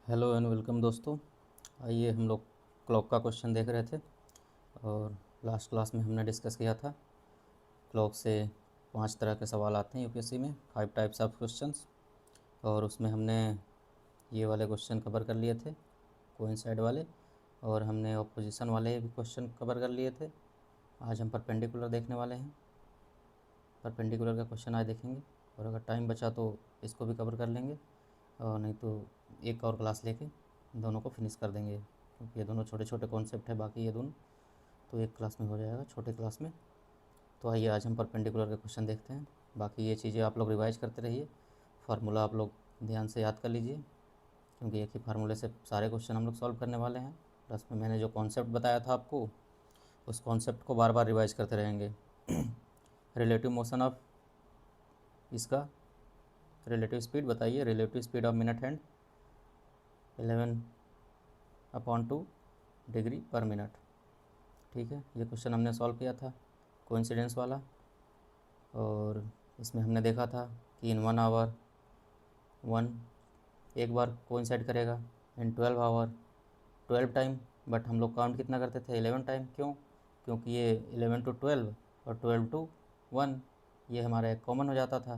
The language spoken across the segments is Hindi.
हेलो एंड वेलकम दोस्तों। आइए हम लोग क्लॉक का क्वेश्चन देख रहे थे और लास्ट क्लास में हमने डिस्कस किया था क्लॉक से 5 तरह के सवाल आते हैं यूपीएससी में, 5 टाइप्स ऑफ क्वेश्चंस। और उसमें हमने ये वाले क्वेश्चन कवर कर लिए थे, कोइंसाइड वाले, और हमने ऑपोजिशन वाले भी क्वेश्चन कवर कर लिए थे। आज हम परपेंडिकुलर देखने वाले हैं। परपेंडिकुलर का क्वेश्चन आज देखेंगे और अगर टाइम बचा तो इसको भी कवर कर लेंगे, और नहीं तो एक और क्लास लेके दोनों को फिनिश कर देंगे, क्योंकि ये दोनों छोटे छोटे कॉन्सेप्ट है। बाकी ये दोनों तो एक क्लास में हो जाएगा, छोटे क्लास में। तो आइए आज हम परपेंडिकुलर के क्वेश्चन देखते हैं। बाकी ये चीज़ें आप लोग रिवाइज करते रहिए, फार्मूला आप लोग ध्यान से याद कर लीजिए, क्योंकि एक ही फार्मूले से सारे क्वेश्चन हम लोग सॉल्व करने वाले हैं। प्लस में मैंने जो कॉन्सेप्ट बताया था आपको, उस कॉन्सेप्ट को बार बार रिवाइज करते रहेंगे। रिलेटिव मोशन ऑफ इसका रिलेटिव स्पीड बताइए, relative speed of minute hand 11/2 degree पर मिनट। ठीक है, ये क्वेश्चन हमने सॉल्व किया था, कोइंसिडेंस वाला। और इसमें हमने देखा था कि इन 1 आवर 1 एक बार कोइंसाइड करेगा, इन 12 आवर 12 टाइम। बट हम लोग काउंट कितना करते थे? 11 टाइम। क्यों? क्योंकि ये 11 to 12 और 12 to 1 ये हमारा एक कॉमन हो जाता था,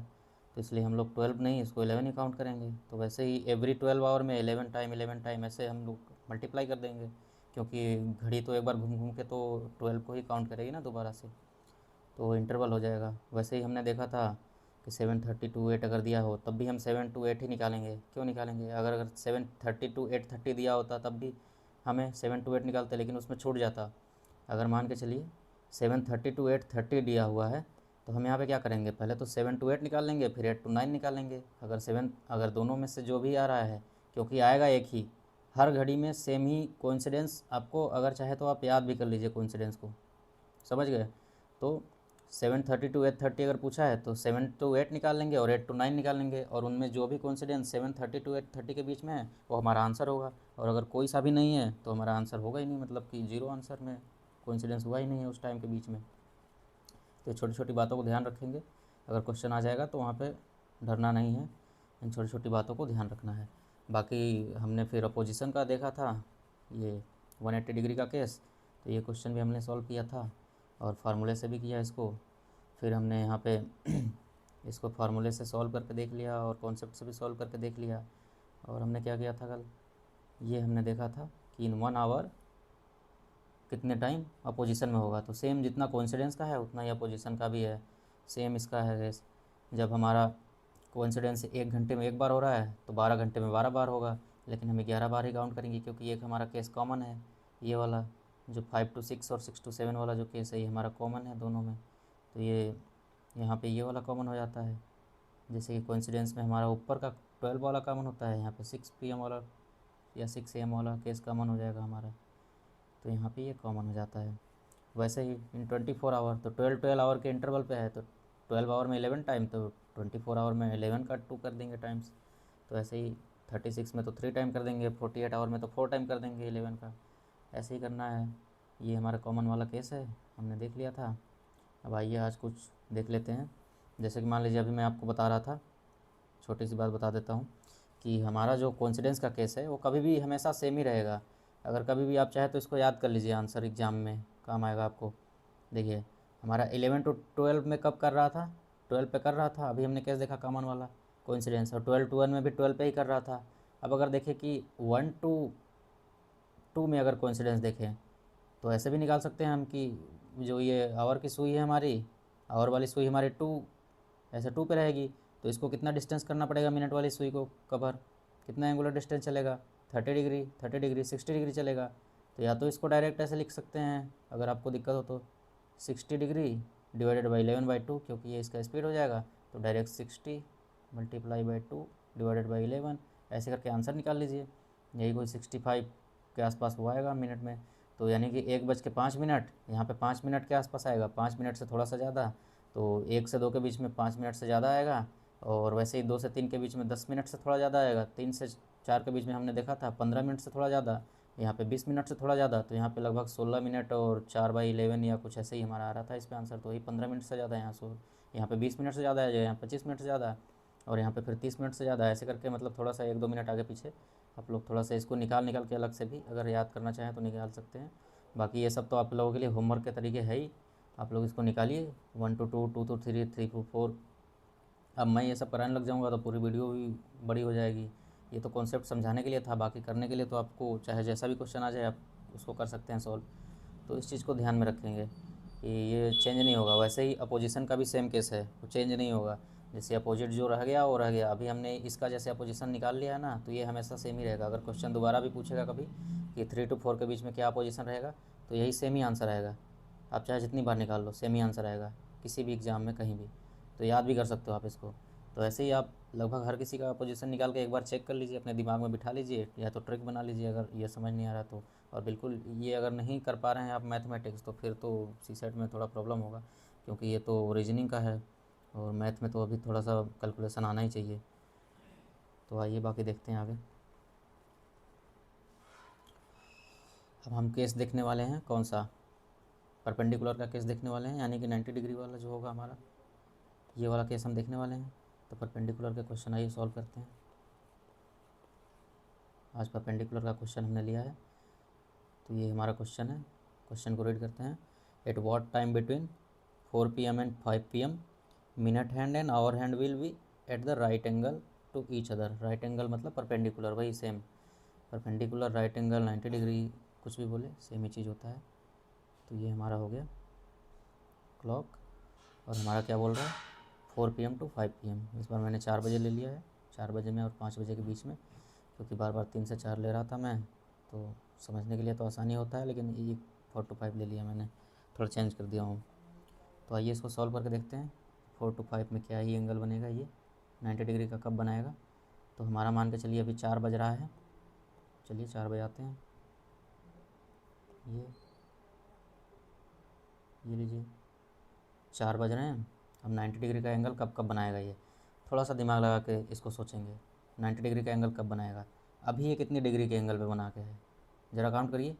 तो इसलिए हम लोग 12 नहीं, इसको 11 ही काउंट करेंगे। तो वैसे ही एवरी 12 आवर में 11 टाइम ऐसे हम लोग मल्टीप्लाई कर देंगे, क्योंकि घड़ी तो एक बार घूम घूम के तो 12 को ही काउंट करेगी ना दोबारा से, तो इंटरवल हो जाएगा। वैसे ही हमने देखा था कि 7:30 to 8 अगर दिया हो तब भी हम 7 to 8 ही निकालेंगे। क्यों निकालेंगे? अगर 7:30 to 8:30 दिया होता तब भी हमें 7 to 8 निकालते, लेकिन उसमें छूट जाता। अगर मान के चलिए 7:30 to 8:30 दिया हुआ है, तो हम यहाँ पे क्या करेंगे? पहले तो 7 to 8 निकाल लेंगे, फिर 8 to 9 निकालेंगे। अगर दोनों में से जो भी आ रहा है, क्योंकि आएगा एक ही, हर घड़ी में सेम ही कोइंसिडेंस। आपको अगर चाहे तो आप याद भी कर लीजिए कोइंसिडेंस को, समझ गए? तो 7:30 to 8:30 अगर पूछा है तो 7 to 8 निकाल लेंगे और 8 to 9 निकाल लेंगे, और उनमें जो भी कोइंसिडेंस 7:30 to 8:30 के बीच में है वो हमारा आंसर होगा। और अगर कोई सा भी नहीं है तो हमारा आंसर होगा ही नहीं, मतलब कि जीरो आंसर में कोइंसिडेंस हुआ ही नहीं है उस टाइम के बीच में। तो छोटी छोटी बातों को ध्यान रखेंगे, अगर क्वेश्चन आ जाएगा तो वहाँ पे डरना नहीं है, इन छोटी छोटी बातों को ध्यान रखना है। बाकी हमने फिर अपोजिशन का देखा था, ये 180 डिग्री का केस, तो ये क्वेश्चन भी हमने सॉल्व किया था और फार्मूले से भी किया इसको। फिर हमने यहाँ पे इसको फार्मूले से सॉल्व करके देख लिया और कॉन्सेप्ट से भी सॉल्व करके देख लिया। और हमने क्या किया था कल, ये हमने देखा था कि इन 1 आवर कितने टाइम अपोजिशन में होगा। तो सेम जितना कोइंसिडेंस का है उतना ही अपोजिशन का भी है, सेम इसका है केस। जब हमारा कोइंसिडेंस 1 घंटे में एक बार हो रहा है तो 12 घंटे में 12 बार होगा, लेकिन हम 11 बार ही काउंट करेंगे, क्योंकि एक हमारा केस कॉमन है। ये वाला जो 5 to 6 और 6 to 7 वाला जो केस है, ये हमारा कॉमन है दोनों में। तो ये यहाँ पे ये वाला कॉमन हो जाता है। जैसे कि कोइंसिडेंस में हमारा ऊपर का 12 वाला कॉमन होता है, यहाँ पे 6 PM वाला या 6 AM वाला केस कॉमन हो जाएगा हमारा, तो यहाँ पे ये कॉमन हो जाता है। वैसे ही इन 24 आवर तो 12 12 आवर के इंटरवल पे है, तो 12 आवर में 11 टाइम, तो 24 आवर में 11 का 2 कर देंगे टाइम्स। तो ऐसे ही 36 में तो 3 टाइम कर देंगे, 48 आवर में तो 4 टाइम कर देंगे 11 का। ऐसे ही करना है। ये हमारा कॉमन वाला केस है, हमने देख लिया था। अब आइए आज कुछ देख लेते हैं। जैसे कि मान लीजिए अभी मैं आपको बता रहा था, छोटी सी बात बता देता हूँ कि हमारा जो कॉन्सिडेंस का केस है वो कभी भी हमेशा सेम ही रहेगा। अगर कभी भी आप चाहे तो इसको याद कर लीजिए, आंसर एग्ज़ाम में काम आएगा आपको। देखिए हमारा 11 to 12 में कब कर रहा था? 12 पे कर रहा था। अभी हमने केस देखा कॉमन वाला कोइंसिडेंस, और 12 to 1 में भी 12 पे ही कर रहा था। अब अगर देखें कि 1 to 2 में अगर कोइंसिडेंस देखें, तो ऐसे भी निकाल सकते हैं हम कि जो ये आवर की सुई है हमारी, आवर वाली सुई हमारी 2, ऐसे 2 पे रहेगी, तो इसको कितना डिस्टेंस करना पड़ेगा मिनट वाली सुई को कवर? कितना एंगुलर डिस्टेंस चलेगा? 30 डिग्री, 30 डिग्री 60 डिग्री चलेगा। तो या तो इसको डायरेक्ट ऐसे लिख सकते हैं अगर आपको दिक्कत हो तो, 60 डिग्री डिवाइडेड बाई 11/2, क्योंकि ये इसका स्पीड हो जाएगा। तो direct 60 multiply by 2 divided by 11, ऐसे करके आंसर निकाल लीजिए। यही कोई 65 के आसपास वो आएगा मिनट में। तो यानी कि 1:05, यहाँ पे 5 मिनट के आसपास आएगा, 5 मिनट से थोड़ा सा ज़्यादा। तो 1 से 2 के बीच में 5 मिनट से ज़्यादा आएगा, और वैसे ही 2 से 3 के बीच में 10 मिनट से थोड़ा ज़्यादा आएगा। 3 से 4 के बीच में हमने देखा था 15 मिनट से थोड़ा ज़्यादा, यहाँ पे 20 मिनट से थोड़ा ज़्यादा। तो यहाँ पे लगभग 16 मिनट और 4/11 या कुछ ऐसे ही हमारा आ रहा था इस पे आंसर। तो वही 15 मिनट से ज़्यादा है यहाँ, यहाँ पे 20 मिनट से ज़्यादा है, यहाँ 25 मिनट से ज़्यादा। और यहाँ पे फिर 30 मिनट से ज़्यादा, ऐसे करके मतलब थोड़ा सा 1-2 मिनट आगे पीछे आप लोग थोड़ा सा इसको निकाल के अलग से भी अगर याद करना चाहें तो निकाल सकते हैं। बाकी ये सब तो आप लोगों के लिए होमवर्क के तरीके है ही, आप लोग इसको निकालिए 1 to 2, 2 to 3, 3 to 4। अब मैं ये सब कराने लग जाऊँगा तो पूरी वीडियो भी बड़ी हो जाएगी। ये तो कॉन्सेप्ट समझाने के लिए था, बाकी करने के लिए तो आपको चाहे जैसा भी क्वेश्चन आ जाए आप उसको कर सकते हैं सॉल्व। तो इस चीज़ को ध्यान में रखेंगे कि ये चेंज नहीं होगा। वैसे ही अपोजिशन का भी सेम केस है, वो चेंज नहीं होगा। जैसे अपोजिट जो रह गया वो रह गया। अभी हमने इसका जैसे अपोजिशन निकाल लिया है ना, तो ये हमेशा सेम ही रहेगा। अगर क्वेश्चन दोबारा भी पूछेगा कभी कि 3 to 4 के बीच में क्या अपोजिशन रहेगा, तो यही सेम ही आंसर आएगा। आप चाहे जितनी बार निकाल लो सेम ही आंसर आएगा, किसी भी एग्ज़ाम में कहीं भी। तो याद भी कर सकते हो आप इसको। तो ऐसे ही आप लगभग हर किसी का पोजीशन निकाल के एक बार चेक कर लीजिए, अपने दिमाग में बिठा लीजिए, या तो ट्रिक बना लीजिए अगर ये समझ नहीं आ रहा तो। और बिल्कुल ये अगर नहीं कर पा रहे हैं आप मैथमेटिक्स, तो फिर तो सीसेट में थोड़ा प्रॉब्लम होगा, क्योंकि ये तो रीजनिंग का है और मैथ में तो अभी थोड़ा सा कैलकुलेशन आना ही चाहिए। तो आइए बाकी देखते हैं आगे। अब हम केस देखने वाले हैं, कौन सा, परपेंडिकुलर का केस देखने वाले हैं, यानी कि 90 डिग्री वाला जो होगा हमारा, ये वाला केस हम देखने वाले हैं। तो परपेंडिकुलर के क्वेश्चन आइए सॉल्व करते हैं। आज परपेंडिकुलर का क्वेश्चन हमने लिया है, तो ये हमारा क्वेश्चन है। क्वेश्चन को रीड करते हैं। At what time between 4 PM and 5 PM minute hand and hour hand will be at the right angle to each other. Right angle मतलब परपेंडिकुलर, वही same perpendicular, right angle, 90 degree, कुछ भी बोले सेम ही चीज़ होता है। तो ये हमारा हो गया क्लॉक। और हमारा क्या बोल रहा है, 4 PM to 5 PM। इस बार मैंने 4 बजे ले लिया है, 4 बजे में और 5 बजे के बीच में, क्योंकि बार बार 3 से 4 ले रहा था मैं, तो समझने के लिए तो आसानी होता है, लेकिन ये 4 to 5 ले लिया मैंने, थोड़ा चेंज कर दिया हूँ। तो आइए इसको सॉल्व करके देखते हैं। 4 to 5 में क्या ही एंगल बनेगा, ये 90 डिग्री का कब बनाएगा। तो हमारा मान के चलिए अभी 4 बज रहा है, चलिए 4 बजाते हैं। ये लीजिए 4 बज रहे हैं। अब 90 डिग्री का एंगल कब कब बनाएगा, ये थोड़ा सा दिमाग लगा के इसको सोचेंगे। 90 डिग्री का एंगल कब बनाएगा, अभी ये कितनी डिग्री के एंगल पे बना के है, ज़रा काउंट करिए।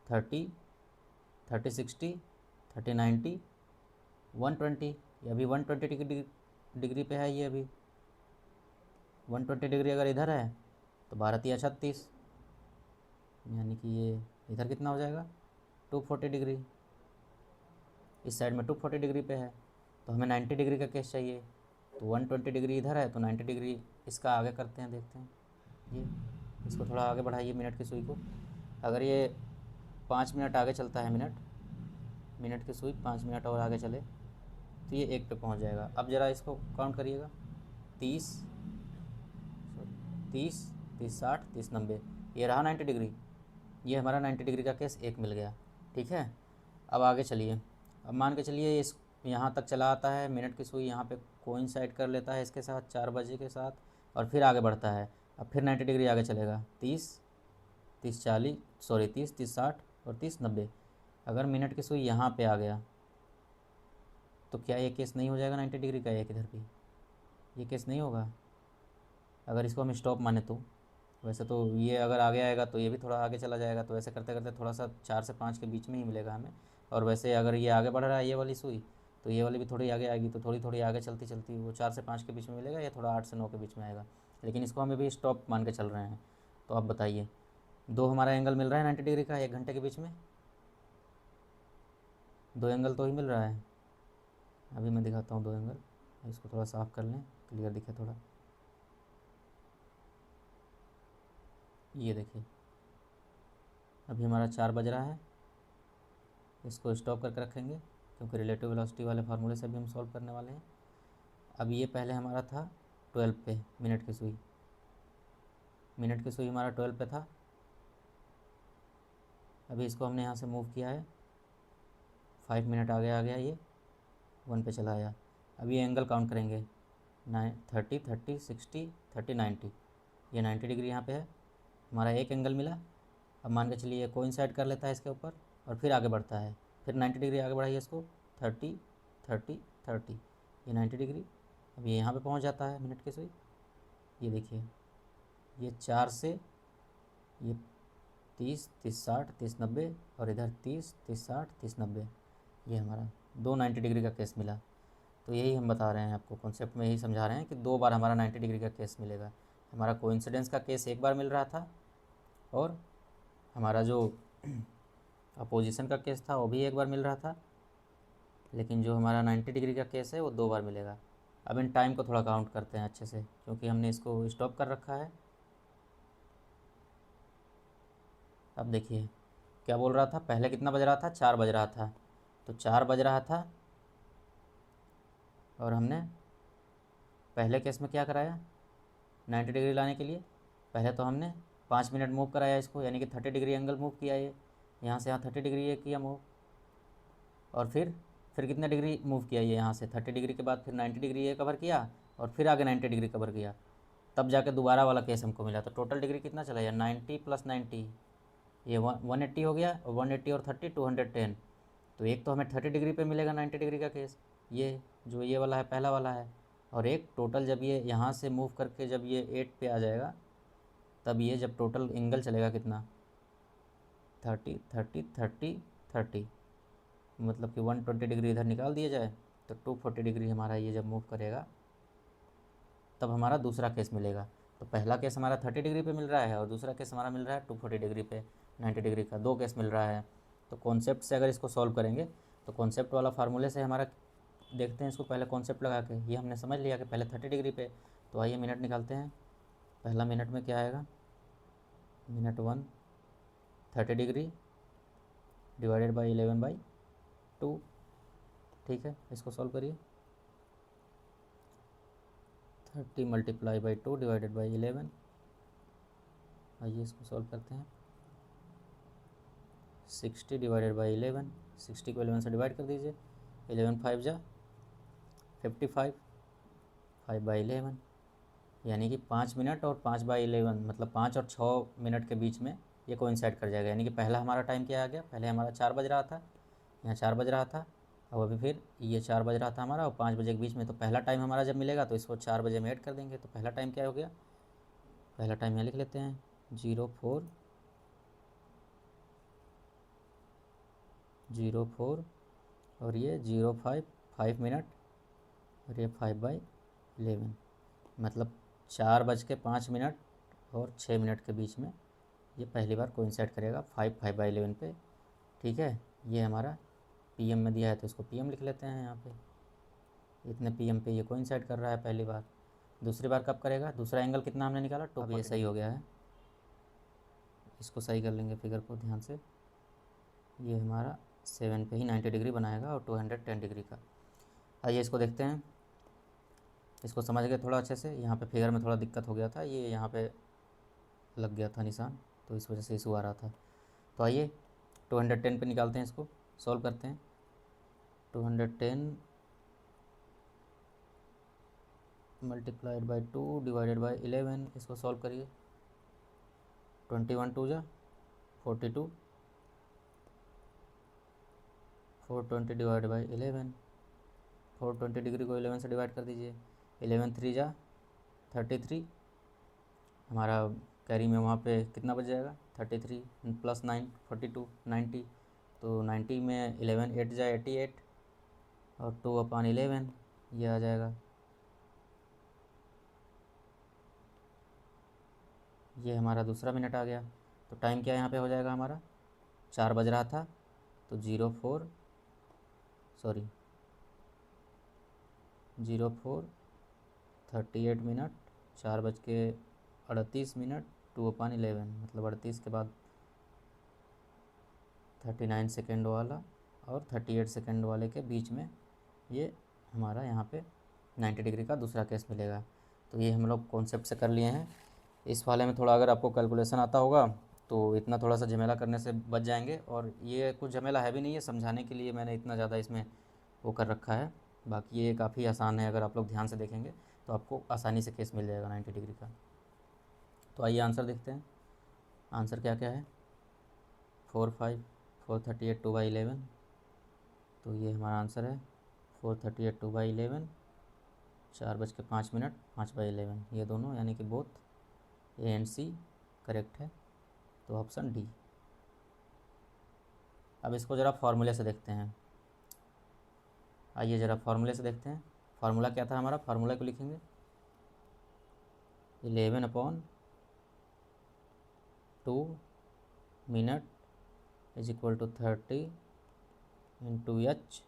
30, 30, 60, 30, 90, 120। ये अभी 120 डिग्री पे है। ये अभी 120 डिग्री अगर इधर है तो 12 तिया 36, यानी कि ये इधर कितना हो जाएगा, 240 डिग्री। इस साइड में 240 डिग्री पे है, तो हमें 90 डिग्री का केस चाहिए। तो 120 डिग्री इधर है, तो 90 डिग्री इसका आगे करते हैं, देखते हैं। ये इसको थोड़ा आगे बढ़ाइए मिनट की सुई को। अगर ये 5 मिनट आगे चलता है, मिनट की सुई 5 मिनट और आगे चले, तो ये 1 पे पहुंच जाएगा। अब ज़रा इसको काउंट करिएगा, 30, 30, 30, 60, 30, 90, ये रहा 90 डिग्री। ये हमारा 90 डिग्री का केस 1 मिल गया, ठीक है। अब आगे चलिए। अब मान के चलिए इस यहाँ तक चला आता है, मिनट की सुई यहाँ पे कोइंसाइड कर लेता है इसके साथ 4 बजे के साथ, और फिर आगे बढ़ता है। अब फिर 90 डिग्री आगे चलेगा, 30, 30, 40, सॉरी 30, 30, 60 और 30, 90। अगर मिनट की सुई यहाँ पे आ गया तो क्या ये केस नहीं हो जाएगा 90 डिग्री का, एक इधर भी ये केस नहीं होगा अगर इसको हम स्टॉप माने तो। वैसे तो ये अगर आगे आएगा तो ये भी थोड़ा आगे चला जाएगा, तो ऐसे करते करते थोड़ा सा 4 से 5 के बीच में ही मिलेगा हमें। और वैसे अगर ये आगे बढ़ रहा है ये वाली सुई, तो ये वाली भी थोड़ी आगे आएगी, तो थोड़ी थोड़ी आगे चलती चलती वो 4 से 5 के बीच में मिलेगा, या थोड़ा 8 से 9 के बीच में आएगा। लेकिन इसको हम अभी स्टॉप मान के चल रहे हैं। तो आप बताइए, दो हमारा एंगल मिल रहा है 90 डिग्री का 1 घंटे के बीच में, दो एंगल तो ही मिल रहा है। अभी मैं दिखाता हूँ दो एंगल, इसको थोड़ा साफ़ कर लें, क्लियर दिखे थोड़ा। ये देखिए अभी हमारा 4 बज रहा है, इसको स्टॉप करके रखेंगे, क्योंकि रिलेटिव वेलोसिटी वाले फार्मूले से भी हम सॉल्व करने वाले हैं। अब ये पहले हमारा था 12 पे, मिनट की सुई, मिनट की सुई हमारा 12 पे था। अभी इसको हमने यहाँ से मूव किया है, 5 मिनट आगे आ गया, ये 1 पे चला आया। अब ये एंगल काउंट करेंगे, 30, 30, 60, 30, 90, ये 90 डिग्री यहाँ पे है, हमारा एक एंगल मिला। अब मान के चलिए ये कोइंसाइड कर लेता है इसके ऊपर और फिर आगे बढ़ता है, फिर 90 डिग्री आगे बढ़ाइए इसको, 30, 30, 30, ये 90 डिग्री। अब ये यहाँ पे पहुँच जाता है मिनट की सुई। ये देखिए ये 4 से ये 30, 30, 60, 30, 90, और इधर 30, 30, 60, 30, 90, ये हमारा दो 90 डिग्री का केस मिला। तो यही हम बता रहे हैं आपको, कॉन्सेप्ट में यही समझा रहे हैं कि 2 बार हमारा 90 डिग्री का केस मिलेगा। हमारा कोइंसिडेंस का केस एक बार मिल रहा था, और हमारा जो अपोजिशन का केस था वो भी एक बार मिल रहा था, लेकिन जो हमारा 90 डिग्री का केस है वो 2 बार मिलेगा। अब इन टाइम को थोड़ा काउंट करते हैं अच्छे से, क्योंकि हमने इसको स्टॉप कर रखा है। अब देखिए क्या बोल रहा था, पहले कितना बज रहा था, 4 बज रहा था। तो 4 बज रहा था, और हमने पहले केस में क्या कराया, 90 डिग्री लाने के लिए पहले तो हमने 5 मिनट मूव कराया इसको, यानी कि 30 डिग्री एंगल मूव किया, ये यहाँ से यहाँ 30 डिग्री ये किया मूव, और फिर कितने डिग्री मूव किया ये यहाँ से 30 डिग्री के बाद, फिर 90 डिग्री ये कवर किया, और फिर आगे 90 डिग्री कवर किया, तब जाके दोबारा वाला केस हमको मिला। तो टोटल डिग्री कितना चला गया, 90 + 90, ये 180 हो गया, और 180 और 30 210। तो एक तो हमें 30 डिग्री पे मिलेगा 90 डिग्री का केस, ये जो ये वाला है पहला वाला है, और एक टोटल जब ये यहाँ से मूव करके जब ये 8 पे आ जाएगा, तब ये जब टोटल एंगल चलेगा कितना, 30 30 30 30, मतलब कि 120 डिग्री इधर निकाल दिया जाए तो 240 डिग्री हमारा ये जब मूव करेगा तब हमारा दूसरा केस मिलेगा। तो पहला केस हमारा 30 डिग्री पे मिल रहा है, और दूसरा केस हमारा मिल रहा है 240 डिग्री पे, 90 डिग्री का 2 केस मिल रहा है। तो कॉन्सेप्ट से अगर इसको सॉल्व करेंगे तो कॉन्सेप्ट वाला फार्मूले से हमारा देखते हैं इसको, पहले कॉन्सेप्ट लगा के ये हमने समझ लिया कि पहले 30 डिग्री पे, तो आइए मिनट निकालते हैं। पहला मिनट में क्या आएगा, मिनट 1 30 डिग्री डिवाइडेड बाई 11/2। ठीक है, इसको सॉल्व करिए। 30 × 2 डिवाइडेड बाई 11। आइए इसको सॉल्व करते हैं। 60 डिवाइडेड बाई 11, 60 को 11 से डिवाइड कर दीजिए, 11 5 जा 55, 5/11, यानी कि 5 मिनट और 5/11, मतलब 5 और 6 मिनट के बीच में ये कोइंसाइड कर जाएगा। यानी कि पहला हमारा टाइम क्या आ गया, पहले हमारा 4 बज रहा था, यहाँ 4 बज रहा था, और अभी फिर ये 4 बज रहा था हमारा, और 5 बजे के बीच में। तो पहला टाइम हमारा जब मिलेगा तो इसको 4 बजे में ऐड कर देंगे। तो पहला टाइम क्या हो गया, पहला टाइम यहाँ लिख लेते हैं 04, और ये 05 5 मिनट, और ये 5/11, मतलब 4:05 और 6 मिनट के बीच में ये पहली बार कोइंसाइड करेगा 5/11 पे। ठीक है, ये हमारा पीएम में दिया है तो इसको पीएम लिख लेते हैं यहाँ पे, इतने पीएम पे ये कोइंसाइड कर रहा है पहली बार। दूसरी बार कब करेगा, दूसरा एंगल कितना हमने निकाला, अब ये सही हो गया है, इसको सही कर लेंगे फिगर को ध्यान से। ये हमारा 7 पे ही 90 डिग्री बनाएगा, और 210 डिग्री का। आइए इसको देखते हैं, इसको समझ गए थोड़ा अच्छे से। यहाँ पे फिगर में थोड़ा दिक्कत हो गया था, ये यहाँ पे लग गया था निशान, तो इस वजह से इशू आ रहा था। तो आइए 210 पे निकालते हैं, इसको सॉल्व करते हैं। 210 × 2 डिवाइडेड बाई 11, इसको सॉल्व करिए। 21 2 जा 42, 420 डिवाइड बाई 11, 420 डिग्री को 11 से डिवाइड कर दीजिए, 11 3 जा 33, हमारा कैरी में वहाँ पे कितना बच जाएगा, 33 + 9 42 90, तो 90 में 11 8 जा 88, और 2/11 ये आ जाएगा। ये हमारा दूसरा मिनट आ गया। तो टाइम क्या यहाँ पे हो जाएगा हमारा, 4 बज रहा था, तो 04:38 मिनट, 4:38, 2/11, मतलब 38 के बाद 39 सेकेंड वाला और 38 सेकेंड वाले के बीच में ये हमारा यहाँ पे 90 डिग्री का दूसरा केस मिलेगा। तो ये हम लोग कॉन्सेप्ट से कर लिए हैं। इस वाले में थोड़ा अगर आपको कैलकुलेशन आता होगा तो इतना थोड़ा सा झमेला करने से बच जाएंगे, और ये कुछ झमेला है भी नहीं है, समझाने के लिए मैंने इतना ज़्यादा इसमें वो कर रखा है। बाकी ये काफ़ी आसान है, अगर आप लोग ध्यान से देखेंगे तो आपको आसानी से केस मिल जाएगा 90 डिग्री का। तो आइए आंसर देखते हैं, आंसर क्या क्या है। 45 438 2/11, तो ये हमारा आंसर है 438 2/11, 4:05 5/11, ये दोनों यानी कि both A and C correct है, तो ऑप्शन डी। अब इसको ज़रा फार्मूले से देखते हैं, आइए ज़रा फार्मूले से देखते हैं। फार्मूला क्या था हमारा, फार्मूला को लिखेंगे 11/2 minute is equal to 30 into H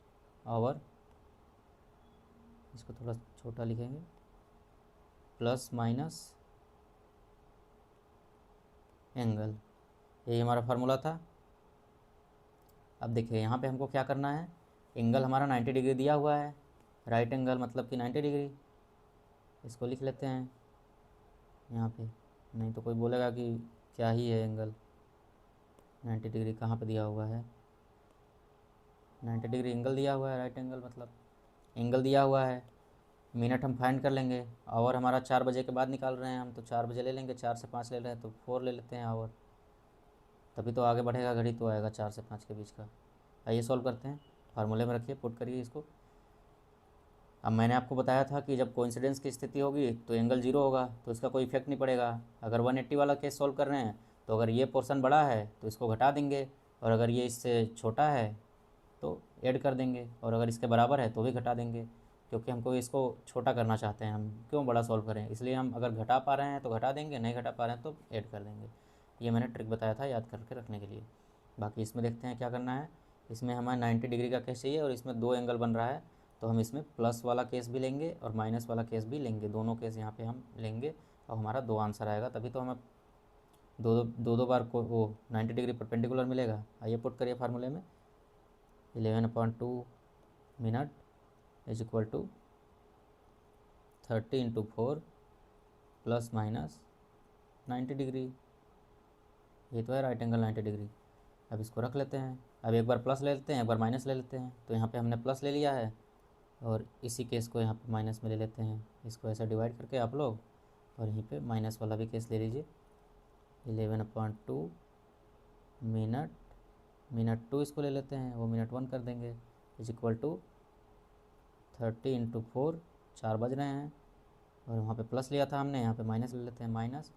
hour, इसको थोड़ा छोटा लिखेंगे, प्लस माइनस एंगल, यही हमारा फार्मूला था। अब देखिए यहाँ पे हमको क्या करना है, एंगल हमारा 90 डिग्री दिया हुआ है, राइट एंगल मतलब कि 90 डिग्री, इसको लिख लेते हैं यहाँ पे, नहीं तो कोई बोलेगा कि क्या ही है एंगल, 90 डिग्री कहाँ पे दिया हुआ है, 90 डिग्री एंगल दिया हुआ है, राइट एंगल मतलब एंगल दिया हुआ है। मिनट हम फाइंड कर लेंगे, आवर हमारा 4 बजे के बाद निकाल रहे हैं हम, तो 4 बजे ले लेंगे, 4 से 5 ले रहे हैं तो 4 ले लेते हैं आवर, तभी तो आगे बढ़ेगा, घड़ी तो आएगा 4 से 5 के बीच का। आइए सॉल्व करते हैं, फार्मूले में रखिए, पुट करिए इसको। अब मैंने आपको बताया था कि जब कोइंसिडेंस की स्थिति होगी तो एंगल 0 होगा, तो इसका कोई इफेक्ट नहीं पड़ेगा। अगर 180 वाला केस सॉल्व कर रहे हैं तो अगर ये पोर्शन बड़ा है तो इसको घटा देंगे, और अगर ये इससे छोटा है तो ऐड कर देंगे, और अगर इसके बराबर है तो भी घटा देंगे, क्योंकि हमको इसको छोटा करना चाहते हैं, हम क्यों बड़ा सॉल्व करें, इसलिए हम अगर घटा पा रहे हैं तो घटा देंगे, नहीं घटा पा रहे हैं तो ऐड कर देंगे। ये मैंने ट्रिक बताया था याद करके रखने के लिए। बाकी इसमें देखते हैं क्या करना है। इसमें हमें 90 डिग्री का केस चाहिए और इसमें 2 एंगल बन रहा है, तो हम इसमें प्लस वाला केस भी लेंगे और माइनस वाला केस भी लेंगे, दोनों केस यहाँ पे हम लेंगे, और हमारा 2 आंसर आएगा, तभी तो हमें दो बार को वो 90 डिग्री परपेंडिकुलर मिलेगा। आइए पुट करिए फार्मूले में, 11/2 minute is equal to 30 into 4 plus minus 90 degree, ये तो है राइट एंगल 90 डिग्री। अब इसको रख लेते हैं, अब एक बार प्लस ले लेते हैं, एक बार माइनस ले लेते हैं, तो यहाँ पे हमने प्लस ले लिया है और इसी केस को यहाँ पे माइनस में ले लेते हैं, इसको ऐसा डिवाइड करके आप लोग, और यहीं पे माइनस वाला भी केस ले लीजिए। 11/2 मिनट, मिनट 2 इसको ले लेते हैं, वो मिनट 1 कर देंगे, इज इक्वल टू 30 इंटू 4, 4 बज रहे हैं, और वहाँ पे प्लस लिया था हमने, यहाँ पे माइनस ले लेते हैं, माइनस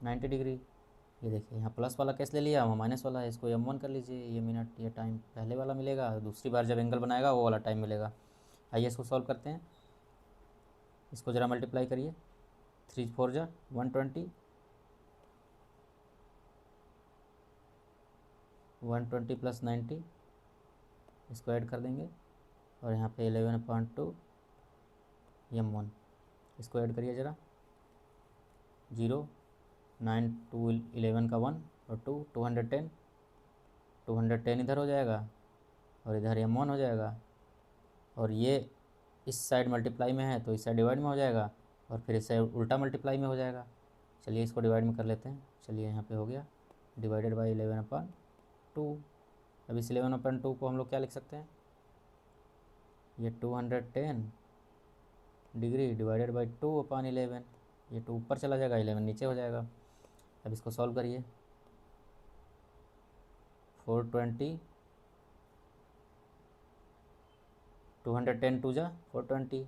90 डिग्री। ये देखिए यहाँ प्लस वाला केस ले लिया, वहाँ माइनस वाला है, इसको m1 कर लीजिए, ये मिनट ये टाइम पहले वाला मिलेगा, दूसरी बार जब एंगल बनाएगा वो वाला टाइम मिलेगा। आइए इसको सॉल्व करते हैं, इसको ज़रा मल्टीप्लाई करिए, 3 4 जा 120, 120 प्लस 90, इसको ऐड कर देंगे, और यहाँ पे 11/2 m1, इसको ऐड करिए ज़रा, 0 9 2 11 का 1 और 2 210, 210 इधर हो जाएगा और इधर m1 हो जाएगा, और ये इस साइड मल्टीप्लाई में है तो इस साइड डिवाइड में हो जाएगा, और फिर इस साइड उल्टा मल्टीप्लाई में हो जाएगा। चलिए इसको डिवाइड में कर लेते हैं, चलिए यहाँ पे हो गया डिवाइडेड बाई 11/2। अब इस 11/2 को हम लोग क्या लिख सकते हैं, ये 210 डिग्री डिवाइडेड बाई 2/11, ये 2 ऊपर चला जाएगा, 11 नीचे हो जाएगा। अब इसको सॉल्व करिए, 420, 210 2 जा 420,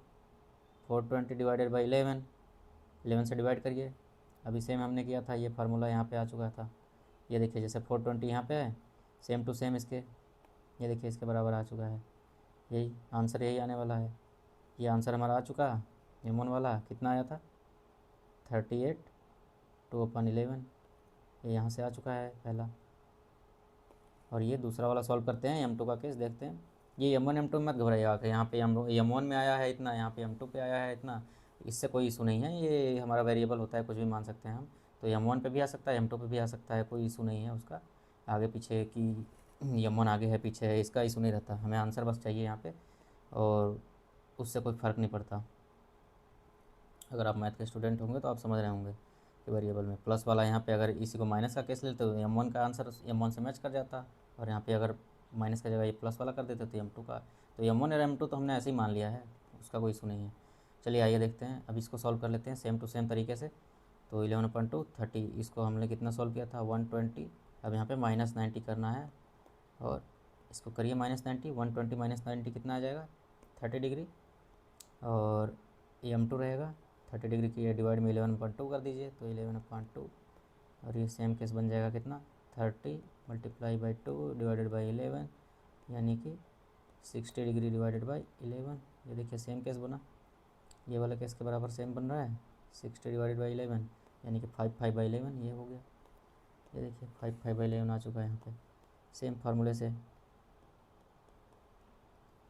420 डिवाइडेड बाई 11, 11 से डिवाइड करिए। अभी सेम हमने किया था, ये फार्मूला यहाँ पे आ चुका था, ये देखिए जैसे 420 यहाँ पे है, सेम टू सेम इसके, ये देखिए इसके बराबर आ चुका है, यही आंसर यही आने वाला है। ये आंसर हमारा आ चुका, m1 वाला कितना आया था 38 2/11, ये यहाँ से आ चुका है पहला। और ये दूसरा वाला सॉल्व करते हैं, m2 का केस देखते हैं। ये m1 m2 मत घबराइएगा कि यहाँ पे m1 में आया है इतना, यहाँ पे m2 पे आया है इतना, इससे कोई इशू नहीं है, ये हमारा वेरिएबल होता है, कुछ भी मान सकते हैं हम, तो m1 पे भी आ सकता है, m2 पे भी आ सकता है, कोई इशू नहीं है उसका, आगे पीछे कि m1 आगे है पीछे है, इसका इशू नहीं रहता, हमें आंसर बस चाहिए यहाँ पे, और उससे कोई फ़र्क नहीं पड़ता। अगर आप मैथ के स्टूडेंट होंगे तो आप समझ रहे होंगे कि वेरिएबल में प्लस वाला, यहाँ पे अगर इसी को माइनस का केस लेते तो m1 का आंसर m1 से मैच कर जाता, और यहाँ पे अगर माइनस का जगह ये प्लस वाला कर देते तो m2 का, तो m1 और m2 तो हमने ऐसे ही मान लिया है, उसका कोई इशू नहीं है। चलिए आइए देखते हैं, अब इसको सॉल्व कर लेते हैं सेम टू सेम तरीके से। तो 11/2 30, इसको हमने कितना सॉल्व किया था 120, अब यहाँ पर -90 करना है, और इसको करिए -90, 120 -90 कितना आ जाएगा 30 डिग्री, और m2 रहेगा 30 डिग्री की, डिवाइड में 11/2 कर दीजिए, तो 11/2, और ये सेम केस बन जाएगा कितना 30 मल्टीप्लाई बाई 2 डिवाइडेड बाई 11, यानी कि 60 डिग्री डिवाइडेड बाई 11, ये देखिए सेम केस बना, ये वाला केस के बराबर सेम बन रहा है 60/11 यानी कि 5/11 ये हो गया। ये देखिए 5/11 आ चुका है यहाँ पे सेम फार्मूले से।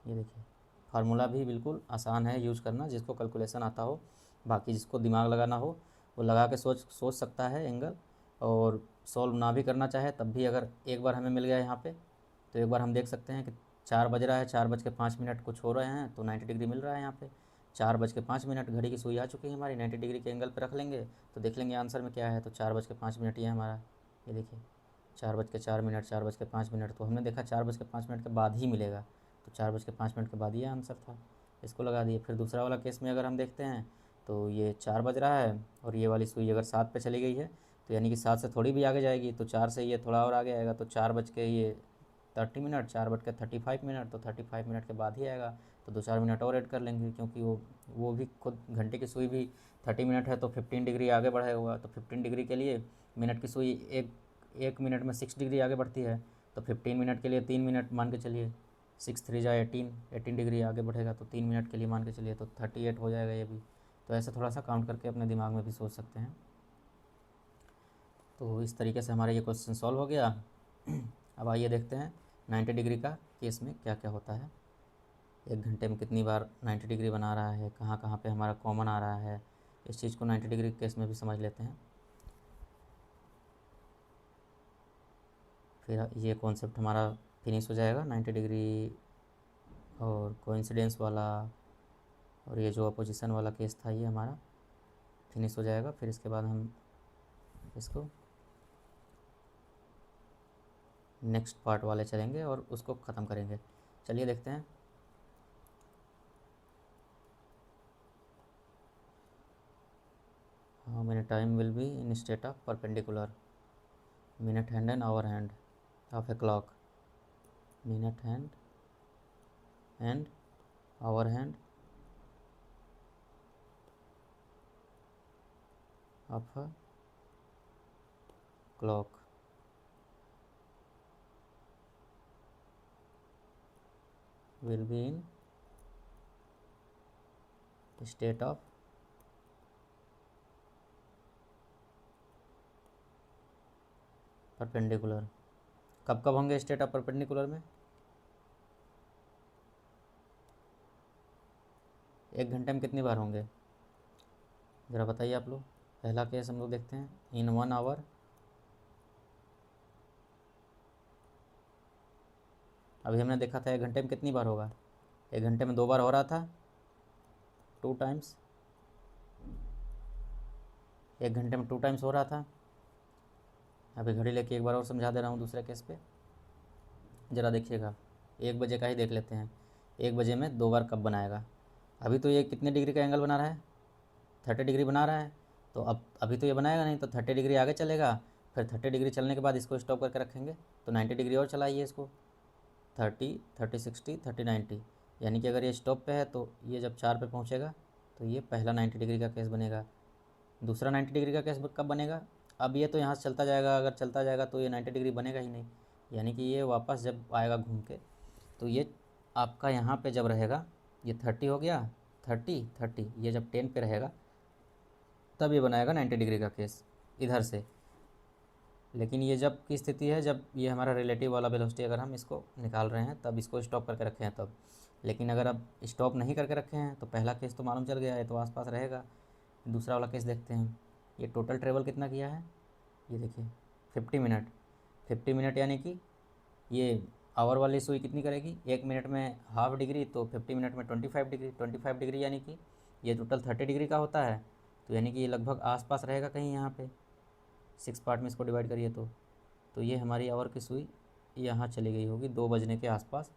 ये देखिए फार्मूला भी बिल्कुल आसान है यूज करना, जिसको कैलकुलेशन आता हो, बाकी जिसको दिमाग लगाना हो वो लगा के सोच सकता है एंगल, और सॉल्व ना भी करना चाहे तब भी अगर एक बार हमें मिल गया यहाँ पे तो एक बार हम देख सकते हैं कि 4 बज रहा है, 4:05 कुछ हो रहे हैं तो 90 डिग्री मिल रहा है यहाँ पे। 4:05 घड़ी की सुई आ चुकी है हमारी, 90 डिग्री के एंगल पर रख लेंगे तो देख लेंगे आंसर में क्या है। तो 4:05 ये हमारा, ये देखिए 4:04, 4:05, तो हमने देखा 4:05 के बाद ही मिलेगा, तो 4:05 के बाद ये आंसर था, इसको लगा दिए। फिर दूसरा वाला केस में अगर हम देखते हैं तो ये 4 बज रहा है और ये वाली सुई अगर 7 पे चली गई है तो यानी कि 7 से थोड़ी भी आगे जाएगी, तो 4 से ये थोड़ा और आगे आएगा, तो 4:30, 4:35, तो 35 के बाद ही आएगा। तो 2-4 मिनट और ऐड कर लेंगे, क्योंकि वो भी खुद घंटे की सुई भी 30 मिनट है तो 15 डिग्री आगे बढ़ा हुआ, तो 15 डिग्री के लिए मिनट की सुई एक मिनट में 6 डिग्री आगे बढ़ती है, तो 15 मिनट के लिए 3 मिनट मान के चलिए, 6×3 = 18 डिग्री आगे बढ़ेगा, तो 3 मिनट के लिए मान के चलिए तो 38 हो जाएगा ये भी। तो ऐसे थोड़ा सा काउंट करके अपने दिमाग में भी सोच सकते हैं। तो इस तरीके से हमारा ये क्वेश्चन सॉल्व हो गया। अब आइए देखते हैं 90 डिग्री का केस में क्या क्या होता है, एक घंटे में कितनी बार 90 डिग्री बना रहा है, कहाँ कहाँ पे हमारा कॉमन आ रहा है, इस चीज़ को 90 डिग्री केस में भी समझ लेते हैं। फिर ये कॉन्सेप्ट हमारा फिनिश हो जाएगा 90 डिग्री और कोइंसिडेंस वाला, और ये जो अपोजिशन वाला केस था ये हमारा फिनिश हो जाएगा। फिर इसके बाद हम इसको नेक्स्ट पार्ट वाले चलेंगे और उसको ख़त्म करेंगे। चलिए देखते हैं। How many time will be in state of perpendicular, minute hand and hour hand of a clock, minute hand and hour hand of a clock will be in state of perpendicular. कब कब होंगे स्टेट ऑफ परपेंडिकुलर में? 1 घंटे में कितनी बार होंगे ज़रा बताइए आप लोग। पहला केस हम लोग देखते हैं, इन 1 आवर, अभी हमने देखा था 1 घंटे में कितनी बार होगा, 1 घंटे में 2 बार हो रहा था, 2 टाइम्स, 1 घंटे में 2 टाइम्स हो रहा था। अभी घड़ी लेके एक बार और समझा दे रहा हूँ दूसरे केस पे, ज़रा देखिएगा। 1 बजे का ही देख लेते हैं, 1 बजे में 2 बार कब बनाएगा। अभी तो ये कितने डिग्री का एंगल बना रहा है, 30 डिग्री बना रहा है, तो अब अभी तो ये बनाएगा नहीं, तो 30 डिग्री आगे चलेगा, फिर 30 डिग्री चलने के बाद इसको स्टॉप करके रखेंगे, तो 90 डिग्री और चलाइए इसको, 30, 30, 60, 30, 90, यानी कि अगर ये स्टॉप पे है तो ये जब 4 पे पहुँचेगा तो ये पहला 90 डिग्री का केस बनेगा। दूसरा 90 डिग्री का केस कब बनेगा? अब ये तो यहाँ से चलता जाएगा, अगर चलता जाएगा तो ये 90 डिग्री बनेगा ही नहीं, यानी कि ये वापस जब आएगा घूम के तो ये आपका यहाँ पे जब रहेगा, ये 30 हो गया, 30, 30, ये जब 10 पे रहेगा तब ये बनाएगा 90 डिग्री का केस इधर से। लेकिन ये जब की स्थिति है जब ये हमारा रिलेटिव वाला वेलोसिटी अगर हम इसको निकाल रहे हैं तब इसको स्टॉप करके रखे हैं तब। लेकिन अगर अब स्टॉप नहीं करके रखे हैं तो पहला केस तो मालूम चल गया है, तो आसपास रहेगा। दूसरा वाला केस देखते हैं, ये टोटल ट्रेवल कितना किया है, ये देखिए 50 मिनट, 50 मिनट यानी कि ये आवर वाली सुई कितनी करेगी, 1 मिनट में हाफ डिग्री, तो 50 मिनट में 25 डिग्री, 25 डिग्री यानी कि ये टोटल 30 डिग्री का होता है, तो यानी कि ये लगभग आसपास रहेगा कहीं यहाँ पे। 6 पार्ट में इसको डिवाइड करिए तो ये हमारी आवर की सुई यहाँ चली गई होगी 2 बजने के आसपास,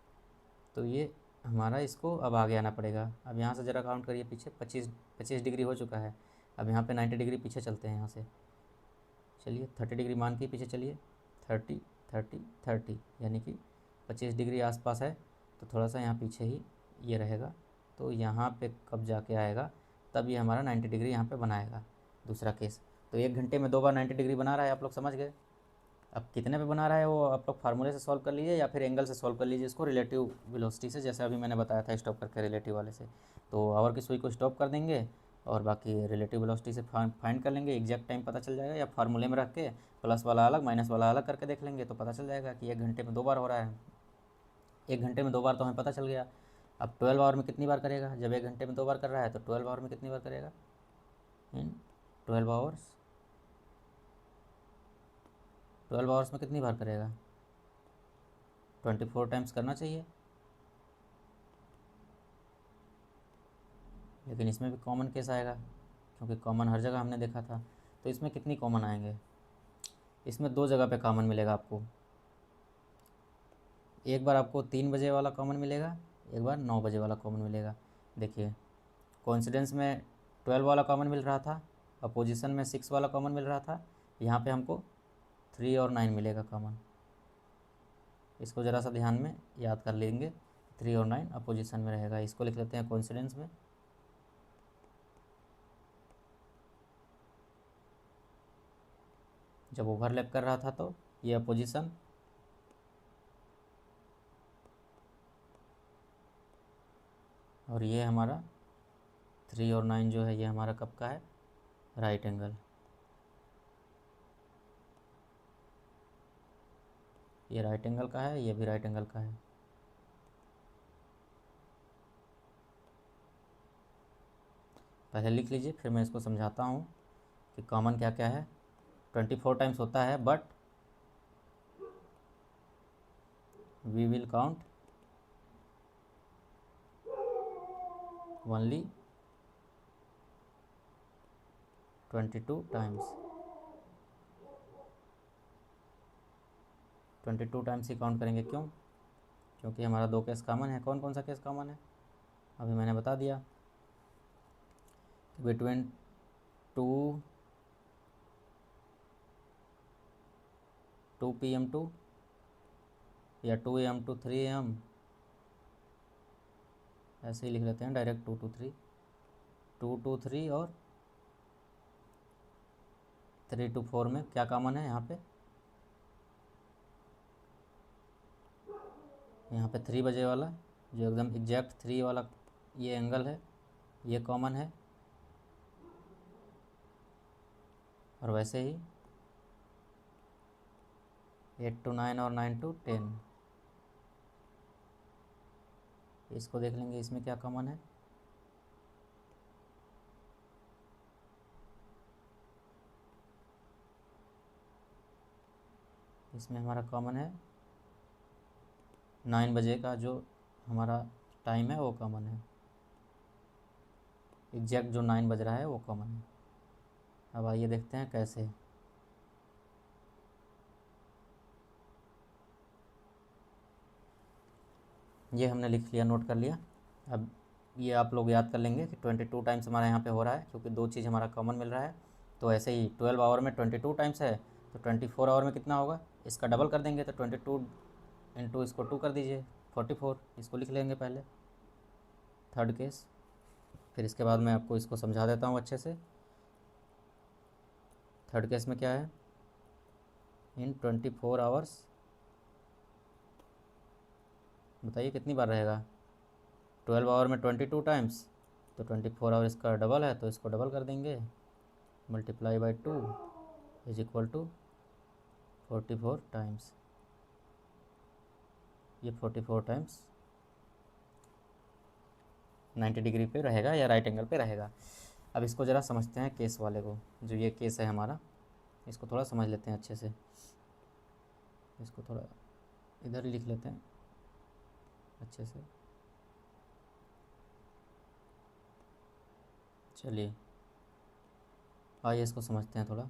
तो ये हमारा इसको अब आगे आना पड़ेगा। अब यहाँ से ज़रा काउंट करिए पीछे, 25 डिग्री हो चुका है, अब यहाँ पे 90 डिग्री पीछे चलते हैं यहाँ से, चलिए 30 डिग्री मान के पीछे चलिए, 30, 30, 30, यानी कि 25 डिग्री आसपास है, तो थोड़ा सा यहाँ पीछे ही ये रहेगा, तो यहाँ पे कब जाके आएगा तब ये हमारा 90 डिग्री यहाँ पे बनाएगा दूसरा केस। तो 1 घंटे में 2 बार 90 डिग्री बना रहा है, आप लोग समझ गए। अब कितने पे बना रहा है वो आप लोग फार्मूले से सॉल्व कर लीजिए या फिर एंगल से सॉल्व कर लीजिए इसको रिलेटिव वेलोसिटी से, जैसे अभी मैंने बताया था स्टॉप करके रिलेटिव वाले से। तो आवर की सुई को स्टॉप कर देंगे और बाकी रिलेटिव वेलोसिटी से फाइंड कर लेंगे, एग्जैक्ट टाइम पता चल जाएगा, या फार्मूले में रख के प्लस वाला अलग माइनस वाला अलग करके देख लेंगे तो पता चल जाएगा कि 1 घंटे में 2 बार हो रहा है। 1 घंटे में 2 बार तो हमें पता चल गया। अब 12 आवर में कितनी बार करेगा, जब 1 घंटे में 2 बार कर रहा है तो 12 आवर में कितनी बार करेगा, इन 12 आवर्स, 12 आवर्स में कितनी बार करेगा, 24 टाइम्स करना चाहिए। लेकिन इसमें भी कॉमन केस आएगा क्योंकि कॉमन हर जगह हमने देखा था। तो इसमें कितनी कॉमन आएंगे, इसमें 2 जगह पे कॉमन मिलेगा आपको। एक बार आपको 3 बजे वाला कॉमन मिलेगा, एक बार 9 बजे वाला कॉमन मिलेगा। देखिए कोइंसिडेंस में 12 वाला कॉमन मिल रहा था, अपोजिशन में 6 वाला कॉमन मिल रहा था, यहाँ पे हमको 3 और 9 मिलेगा कॉमन। इसको ज़रा सा ध्यान में याद कर लेंगे, 3 और 9 अपोजिशन में रहेगा। इसको लिख लेते हैं कोइंसिडेंस में। जब ओवरलैप कर रहा था तो ये अपोजिशन, और ये हमारा 3 और 9 जो है ये हमारा कब का है, राइट एंगल। ये राइट एंगल का है, ये भी राइट एंगल का है। पहले लिख लीजिए फिर मैं इसको समझाता हूँ कि कॉमन क्या क्या है। 24 टाइम्स होता है but we will count only 22 times. 22 times ही काउंट करेंगे, क्यों, क्योंकि हमारा 2 केस कॉमन है। कौन कौन सा केस कॉमन है अभी मैंने बता दिया, बिटवीन 2 PM टू या 2 AM टू 3 AM, ऐसे ही लिख लेते हैं डायरेक्ट 2 to 3, 2 to 3 और 3 to 4 में क्या कॉमन है यहाँ पे, यहाँ पे 3 बजे वाला जो एकदम एग्जैक्ट 3 वाला ये एंगल है ये कॉमन है, और वैसे ही 8 to 9 और 9 to 10 इसको देख लेंगे इसमें क्या कॉमन है। इसमें हमारा कॉमन है 9 बजे का जो हमारा टाइम है वो कॉमन है, एग्जैक्ट जो 9 बज रहा है वो कॉमन है। अब आइए देखते हैं कैसे। ये हमने लिख लिया, नोट कर लिया। अब ये आप लोग याद कर लेंगे कि 22 टाइम्स हमारा यहाँ पे हो रहा है क्योंकि 2 चीज़ हमारा कॉमन मिल रहा है। तो ऐसे ही 12 आवर में 22 टाइम्स है तो 24 आवर में कितना होगा, इसका डबल कर देंगे तो 22 इंटू इसको 2 कर दीजिए 44, इसको लिख लेंगे पहले थर्ड केस। फिर इसके बाद मैं आपको इसको समझा देता हूँ अच्छे से। थर्ड केस में क्या है, इन 24 आवर्स, बताइए कितनी बार रहेगा, 12 आवर में 22 टाइम्स तो 24 आवर इसका डबल है तो इसको डबल कर देंगे, multiply by 2 is equal to 44 times. ये 44 टाइम्स 90 डिग्री पे रहेगा या राइट एंगल पे रहेगा। अब इसको ज़रा समझते हैं केस वाले को, जो ये केस है हमारा इसको थोड़ा समझ लेते हैं अच्छे से। इसको थोड़ा इधर ही लिख लेते हैं अच्छे से। चलिए आइए इसको समझते हैं, थोड़ा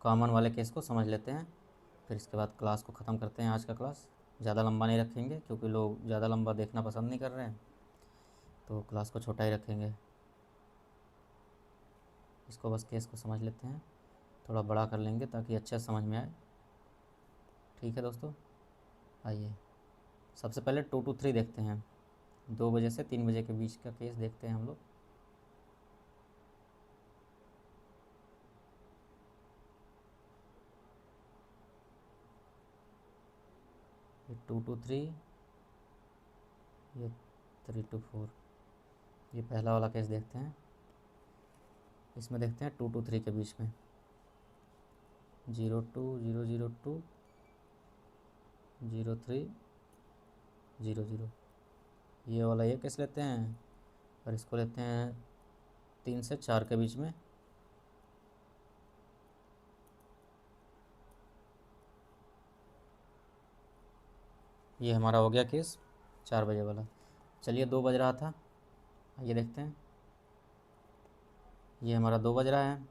कॉमन वाले केस को समझ लेते हैं, फिर इसके बाद क्लास को ख़त्म करते हैं। आज का क्लास ज़्यादा लंबा नहीं रखेंगे क्योंकि लोग ज़्यादा लंबा देखना पसंद नहीं कर रहे हैं, तो क्लास को छोटा ही रखेंगे। इसको बस केस को समझ लेते हैं, थोड़ा बड़ा कर लेंगे ताकि अच्छा समझ में आए। ठीक है दोस्तों, आइए सबसे पहले 2 to 3 देखते हैं, 2 बजे से 3 बजे के बीच का केस देखते हैं हम लोग। 2 to 3, ये 3 to 4। ये पहला वाला केस देखते हैं, इसमें देखते हैं 2 to 3 के बीच में 0 2 0 0 2 0 3 0 0। ये वाला ये केस लेते हैं और इसको लेते हैं 3 से 4 के बीच में। ये हमारा हो गया केस 4 बजे वाला। चलिए 2 बज रहा था, ये देखते हैं। ये हमारा 2 बज रहा है,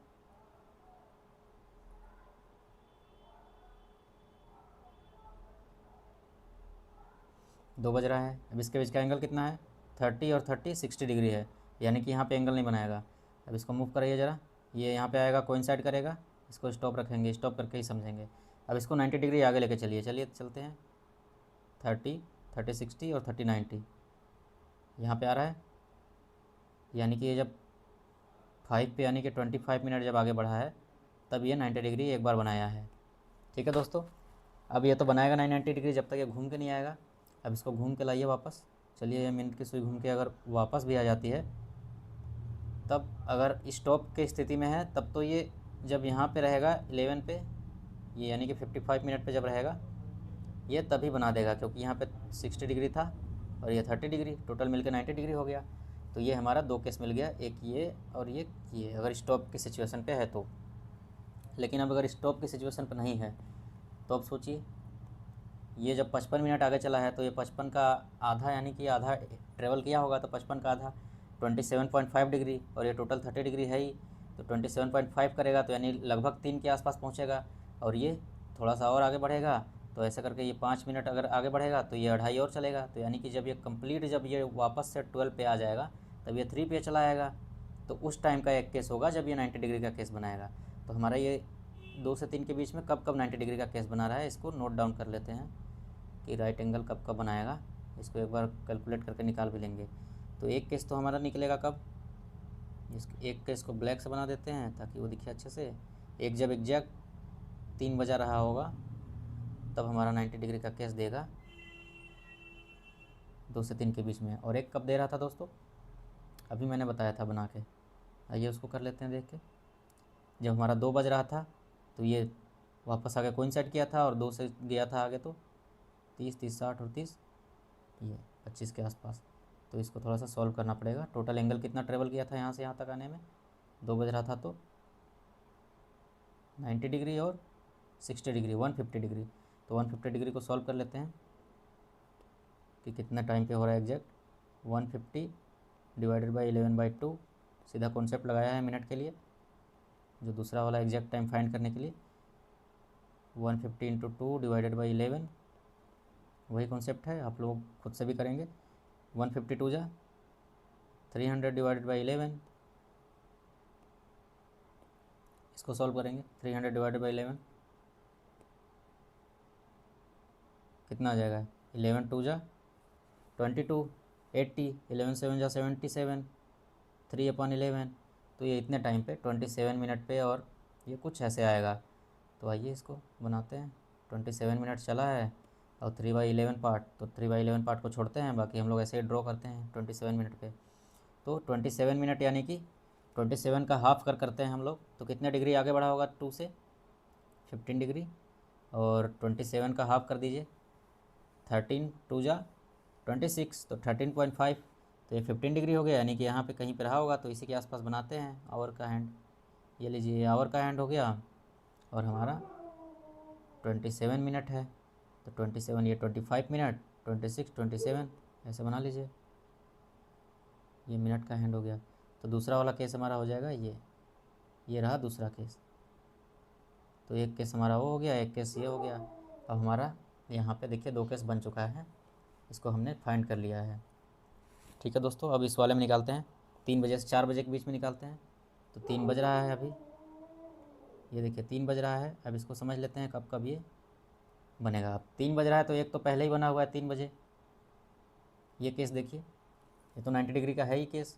दो बज रहा है। अब इसके बीच का एंगल कितना है? 30 और 30 60 डिग्री है, यानी कि यहाँ पे एंगल नहीं बनाएगा। अब इसको मूव करिए ज़रा, ये यहाँ पे आएगा, कोइंसाइड करेगा। इसको स्टॉप रखेंगे, स्टॉप करके ही समझेंगे। अब इसको 90 डिग्री आगे लेके चलिए, चलिए चलते हैं। 30 30 60 और 30 90 यहाँ पे आ रहा है, यानी कि ये जब 5 पे यानी कि 25 मिनट जब आगे बढ़ा है तब ये 90 डिग्री एक बार बनाया है। ठीक है दोस्तों, अब ये तो बनाएगा 90 डिग्री जब तक ये घूम के नहीं आएगा। अब इसको घूम के लाइए वापस। चलिए ये मिनट की सुई घूम के अगर वापस भी आ जाती है, तब अगर स्टॉप की स्थिति में है तब तो ये जब यहाँ पे रहेगा 11 पे, ये यानी कि 55 मिनट पे जब रहेगा ये तभी बना देगा, क्योंकि यहाँ पे 60 डिग्री था और ये 30 डिग्री, टोटल मिलकर 90 डिग्री हो गया। तो ये हमारा 2 केस मिल गया, एक ये और ये अगर स्टॉप की सिचुएशन पे है तो। लेकिन अब अगर स्टॉप की सिचुएशन पर नहीं है तो अब सोचिए, ये जब 55 मिनट आगे चला है तो ये 55 का आधा यानी कि आधा ट्रेवल किया होगा, तो 55 का आधा 27.5 डिग्री और ये टोटल 30 डिग्री है ही, तो 27.5 करेगा तो यानी लगभग 3 के आसपास पहुंचेगा। और ये थोड़ा सा और आगे बढ़ेगा, तो ऐसा करके ये 5 मिनट अगर आगे बढ़ेगा तो ये 2.5 और चलेगा। तो यानी कि जब ये कंप्लीट, जब ये वापस से 12 पे आ जाएगा तब ये 3 पे चला आएगा। तो उस टाइम का एक केस होगा जब ये 90 डिग्री का केस बनाएगा। तो हमारा ये 2 से 3 के बीच में कब कब 90 डिग्री का केस बना रहा है, इसको नोट डाउन कर लेते हैं कि राइट एंगल कब कब बनाएगा। इसको एक बार कैलकुलेट करके निकाल भी लेंगे। तो एक केस तो हमारा निकलेगा कब, एक केस को ब्लैक से बना देते हैं ताकि वो दिखे अच्छे से। एक जब एग्जैक्ट 3 बजा रहा होगा तब हमारा 90 डिग्री का केस देगा 2 से 3 के बीच में। और एक कब दे रहा था दोस्तों, अभी मैंने बताया था बना के, आइए उसको कर लेते हैं देख के। जब हमारा 2 बज रहा था तो ये वापस आगे कोइंसाइड किया था और 2 से गया था आगे, तो 30 30 60 और 30 ये 25 के आसपास। तो इसको थोड़ा सा सॉल्व करना पड़ेगा। टोटल एंगल कितना ट्रेवल किया था यहाँ से यहाँ तक आने में, 2 बज रहा था तो 90 डिग्री और 60 डिग्री 150 डिग्री। तो 150 डिग्री को सॉल्व कर लेते हैं कि कितना टाइम पे हो रहा है एग्जैक्ट। 150 डिवाइडेड बाई 11/2, सीधा कॉन्सेप्ट लगाया है मिनट के लिए, जो दूसरा वाला एग्जैक्ट टाइम फाइंड करने के लिए। 150 इंटू 2 डिवाइडेड बाई 11, वही कॉन्सेप्ट है, आप लोग खुद से भी करेंगे। 152 जा 300 डिवाइडेड बाई 11, इसको सॉल्व करेंगे। 300 डिवाइडेड बाई 11 कितना आ जाएगा, 11 2 जा 22, 80, 11 7 जा 77, 3/11। तो ये इतने टाइम पे 27 मिनट पे, और ये कुछ ऐसे आएगा। तो आइए इसको बनाते हैं। 27 मिनट चला है और 3/11 पार्ट, तो 3/11 पार्ट को छोड़ते हैं, बाकी हम लोग ऐसे ही ड्रॉ करते हैं 27 मिनट पे। तो 27 मिनट यानी कि 27 का हाफ करते हैं हम लोग, तो कितने डिग्री आगे बढ़ा होगा 2 से, 15 डिग्री। और 27 का हाफ कर दीजिए, 13 2 जा 26, तो 13.5, तो ये 15 डिग्री हो गया, यानी कि यहाँ पे कहीं पे रहा होगा। तो इसी के आसपास बनाते हैं आवर का हैंड। ये लीजिए आवर का हैंड हो गया, और हमारा 27 मिनट है, तो 27 ये 25 मिनट, 26 27 ऐसे बना लीजिए। ये मिनट का हैंड हो गया। तो दूसरा वाला केस हमारा हो जाएगा ये रहा दूसरा केस। तो एक केस हमारा वो हो गया, एक केस ये हो गया। अब हमारा यहाँ पे देखिए 2 केस बन चुका है, इसको हमने फाइंड कर लिया है। ठीक है दोस्तों, अब इस वाले में निकालते हैं। 3 बजे से 4 बजे के बीच में निकालते हैं। तो 3 बज रहा है अभी, ये देखिए 3 बज रहा है। अब इसको समझ लेते हैं कब कब ये बनेगा। अब 3 बज रहा है तो एक तो पहले ही बना हुआ है 3 बजे। ये केस देखिए, ये तो 90 डिग्री का है ही केस,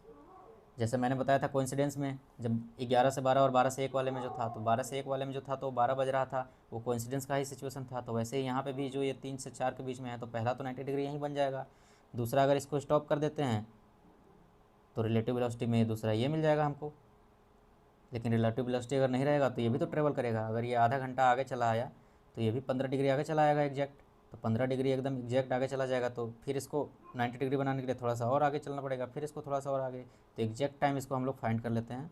जैसे मैंने बताया था कोइंसिडेंस में, जब 11 से 12 और 12 से 1 वाले में जो था, तो 12 से 1 वाले में जो था तो 12 बज रहा था, वो कोइंसिडेंस का ही सिचुएशन था। तो वैसे ही यहाँ पे भी जो ये 3 से 4 के बीच में है, तो पहला तो 90 डिग्री यहीं बन जाएगा। दूसरा अगर इसको स्टॉप कर देते हैं तो रिलेटिव वेलोसिटी में दूसरा ये मिल जाएगा हमको। लेकिन रिलेटिव वेलोसिटी अगर नहीं रहेगा तो ये भी तो ट्रेवल करेगा। अगर ये आधा घंटा आगे चला आया तो ये भी 15 डिग्री आगे चला आएगा एग्जैक्ट। तो 15 डिग्री एकदम एग्जैक्ट आगे चला जाएगा, तो फिर इसको 90 डिग्री बनाने के लिए थोड़ा सा और आगे चलना पड़ेगा, फिर इसको थोड़ा सा और आगे। तो एग्जैक्ट टाइम इसको हम लोग फाइंड कर लेते हैं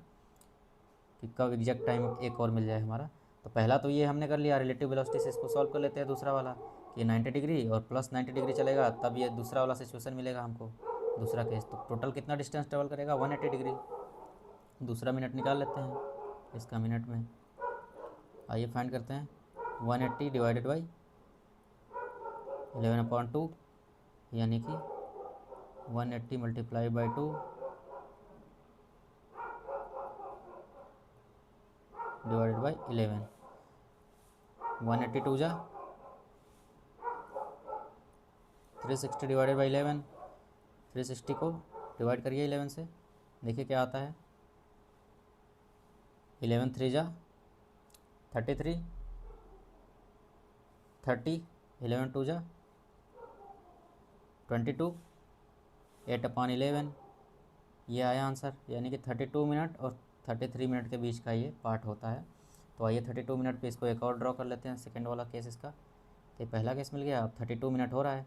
कि कब एग्जैक्ट टाइम एक और मिल जाए हमारा। तो पहला तो ये हमने कर लिया, रिलेटिव वेलोसिटी से इसको सॉल्व कर लेते हैं दूसरा वाला, कि 90 डिग्री और प्लस 90 डिग्री चलेगा तब ये दूसरा वाला सिचुएशन मिलेगा हमको, दूसरा केस। तो टोटल कितना डिस्टेंस ट्रेवल करेगा, 180 डिग्री। दूसरा मिनट निकाल लेते हैं इसका मिनट में। आइए फाइंड करते हैं। 180 डिवाइडेड बाई 11/2 यानी कि 180 मल्टीप्लाई बाई 2 डिवाइडेड बाई 11। 182 जा 360 डिवाइडेड बाई 11। 360 को डिवाइड करिए 11 से, देखिए क्या आता है। 11 3 जा 33, 30, 11 2 जा 22, 8/11 ये आया आंसर। यानी कि 32 मिनट और 33 मिनट के बीच का ये पार्ट होता है। तो आइए 32 मिनट पे इसको एक और ड्रॉ कर लेते हैं, सेकेंड वाला केस इसका। तो पहला केस मिल गया, अब 32 मिनट हो रहा है,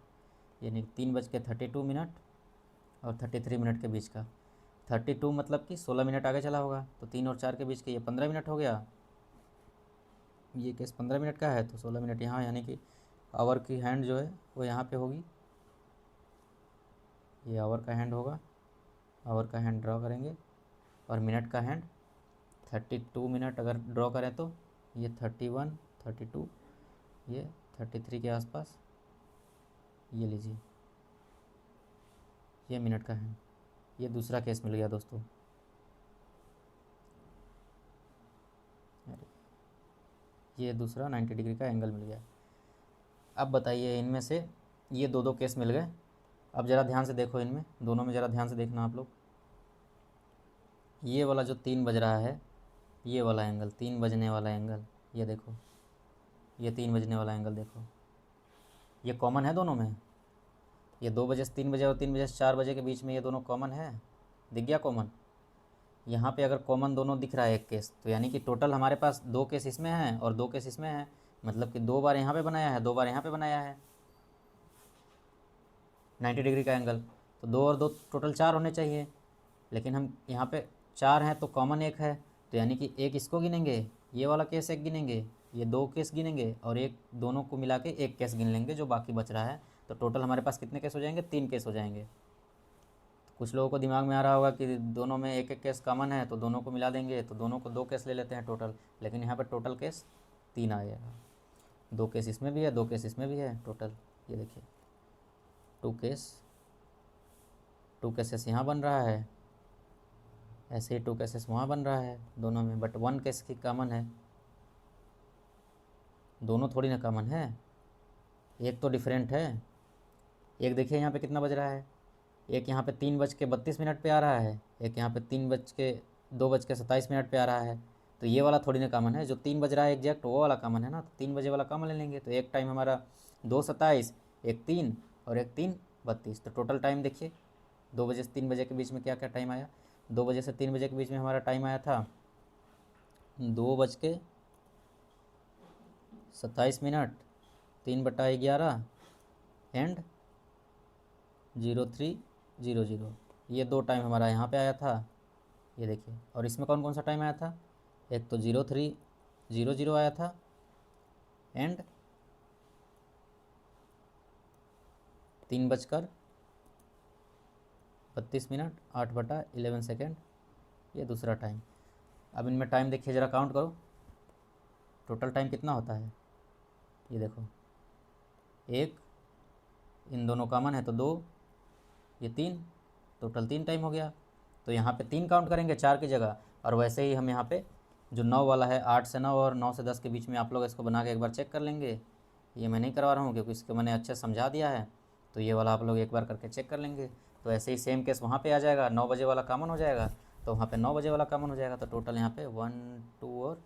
यानी 3:32 और 33 मिनट के बीच का। 32 मतलब कि 16 मिनट आगे चला होगा, तो 3 और 4 के बीच के ये 15 मिनट हो गया। ये केस 15 मिनट का है, तो 16 मिनट यहाँ, यानी कि आवर की हैंड जो है वो यहाँ पे होगी। ये आवर का हैंड होगा, आवर का हैंड ड्रॉ करेंगे, और मिनट का हैंड 32 मिनट अगर ड्रॉ करें तो ये 31, 32, ये 33 के आसपास। ये लीजिए, ये मिनट का हैंड। ये दूसरा केस मिल गया दोस्तों। ये दूसरा 90 डिग्री का एंगल मिल गया। अब बताइए इनमें से ये दो केस मिल गए। अब ज़रा ध्यान से देखो, इनमें दोनों में ज़रा ध्यान से देखना आप लोग। ये वाला जो 3 बज रहा है, ये वाला एंगल 3 बजने वाला एंगल, ये देखो, ये 3 बजने वाला एंगल देखो, ये कॉमन है दोनों में। ये 2 बजे से 3 बजे और 3 बजे से 4 बजे के बीच में ये दोनों कॉमन है, दिख गया कॉमन। यहाँ पे अगर कॉमन दोनों दिख रहा है एक केस, तो यानी कि टोटल हमारे पास 2 केस इसमें हैं और 2 केस इसमें हैं। मतलब कि 2 बार यहाँ पे बनाया है, 2 बार यहाँ पे बनाया है 90 डिग्री का एंगल। तो 2 और 2 टोटल 4 होने चाहिए, लेकिन हम यहाँ पे 4 हैं तो कॉमन एक है, तो यानी कि एक इसको गिनेंगे, ये वाला केस एक गिनेंगे, ये 2 केस गिनेंगे, और एक दोनों को मिला के एक केस गिन लेंगे जो बाकी बच रहा है। तो टोटल हमारे पास कितने केस हो जाएंगे, 3 केस हो जाएंगे। तो कुछ लोगों को दिमाग में आ रहा होगा कि दोनों में एक एक केस कॉमन है तो दोनों को मिला देंगे, तो दोनों को 2 केस ले लेते हैं टोटल। लेकिन यहाँ पर टोटल केस 3 आएगा। 2 केस इसमें भी है, 2 केस इसमें भी है टोटल। ये देखिए 2 केस, 2 केसेस यहाँ बन रहा है, ऐसे ही 2 केसेस वहाँ बन रहा है दोनों में, बट 1 केस की कॉमन है। दोनों थोड़ी ना कॉमन है, एक तो डिफरेंट है। एक देखिए यहाँ पे कितना बज रहा है, एक यहाँ पे 3:32 पे आ रहा है, एक यहाँ पे 2:27 पे आ रहा है। तो ये वाला थोड़ी ना कॉमन है, जो 3 बज रहा है एग्जैक्ट वो वाला कॉमन है ना, तो 3 बजे वाला कॉमन ले लेंगे। तो एक टाइम हमारा 2:27, एक 3 और एक 3:32। तो टोटल टाइम देखिए 2 बजे से 3 बजे के बीच में क्या क्या टाइम आया। 2 बजे से 3 बजे के बीच में हमारा टाइम आया था 2:27, 3/11 एंड 03:00। ये 2 टाइम हमारा यहाँ पे आया था, ये देखिए। और इसमें कौन कौन सा टाइम आया था, एक तो 03:00 आया था, एंड 3:32, 8/11। ये दूसरा टाइम। अब इनमें टाइम देखिए, ज़रा काउंट करो टोटल टाइम कितना होता है। ये देखो, एक, इन दोनों कॉमन है तो 2, ये 3, टोटल 3 टाइम हो गया। तो यहाँ पे 3 काउंट करेंगे 4 की जगह। और वैसे ही हम यहाँ पे जो 9 वाला है, 8 से 9 और 9 से 10 के बीच में आप लोग इसको बना के एक बार चेक कर लेंगे। ये मैं नहीं करवा रहा हूँ क्योंकि इसको मैंने अच्छे से समझा दिया है, तो ये वाला आप लोग एक बार करके चेक कर लेंगे। तो ऐसे ही सेम केस वहाँ पे आ जाएगा, 9 बजे वाला कॉमन हो जाएगा, तो वहाँ पे 9 बजे वाला कॉमन हो जाएगा, तो टोटल यहाँ पे 1 2 और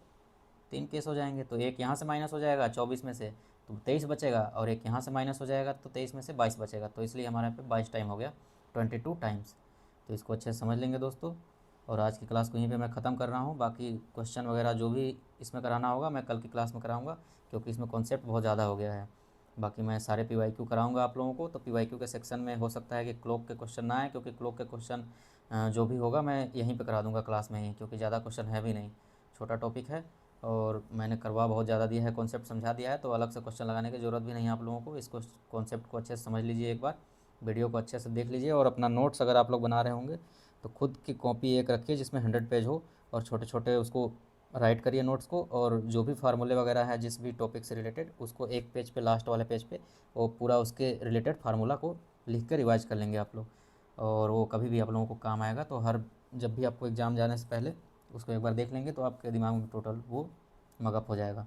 3 केस हो जाएंगे। तो एक यहाँ से माइनस हो जाएगा 24 में से, तो 23 बचेगा, और एक यहाँ से माइनस हो जाएगा तो 23 में से 22 बचेगा। तो इसलिए हमारे यहाँ पे 22 टाइम हो गया, 22 टाइम्स। तो इसको अच्छे से समझ लेंगे दोस्तों। और आज की क्लास को यहीं पे मैं ख़त्म कर रहा हूँ। बाकी क्वेश्चन वगैरह जो भी इसमें कराना होगा मैं कल की क्लास में कराऊँगा, क्योंकि इसमें कॉन्सेप्ट बहुत ज़्यादा हो गया है। बाकी मैं सारे PYQ कराऊंगा आप लोगों को। तो PYQ के सेक्शन में हो सकता है कि क्लॉक के क्वेश्चन ना आए, क्योंकि क्लॉक के क्वेश्चन जो भी होगा मैं यहीं पे करा दूंगा क्लास में ही, क्योंकि ज़्यादा क्वेश्चन है भी नहीं, छोटा टॉपिक है और मैंने करवा बहुत ज़्यादा दिया है, कॉन्सेप्ट समझा दिया है, तो अलग से क्वेश्चन लगाने की ज़रूरत भी नहीं है आप लोगों को। इसको कॉन्सेप्ट को अच्छे से समझ लीजिए, एक बार वीडियो को अच्छे से देख लीजिए, और अपना नोट्स अगर आप लोग बना रहे होंगे तो खुद की कॉपी एक रखिए जिसमें 100 पेज हो, और छोटे छोटे उसको राइट करिए नोट्स को, और जो भी फार्मूले वगैरह है जिस भी टॉपिक से रिलेटेड उसको एक पेज पे, लास्ट वाले पेज पे वो पूरा उसके रिलेटेड फार्मूला को लिख कर रिवाइज कर लेंगे आप लोग, और वो कभी भी आप लोगों को काम आएगा। तो हर जब भी आपको एग्ज़ाम जाने से पहले उसको एक बार देख लेंगे तो आपके दिमाग में टोटल वो मगअप हो जाएगा।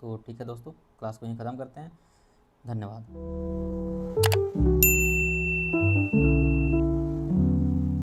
तो ठीक है दोस्तों, क्लास को यहीं ख़त्म करते हैं। धन्यवाद।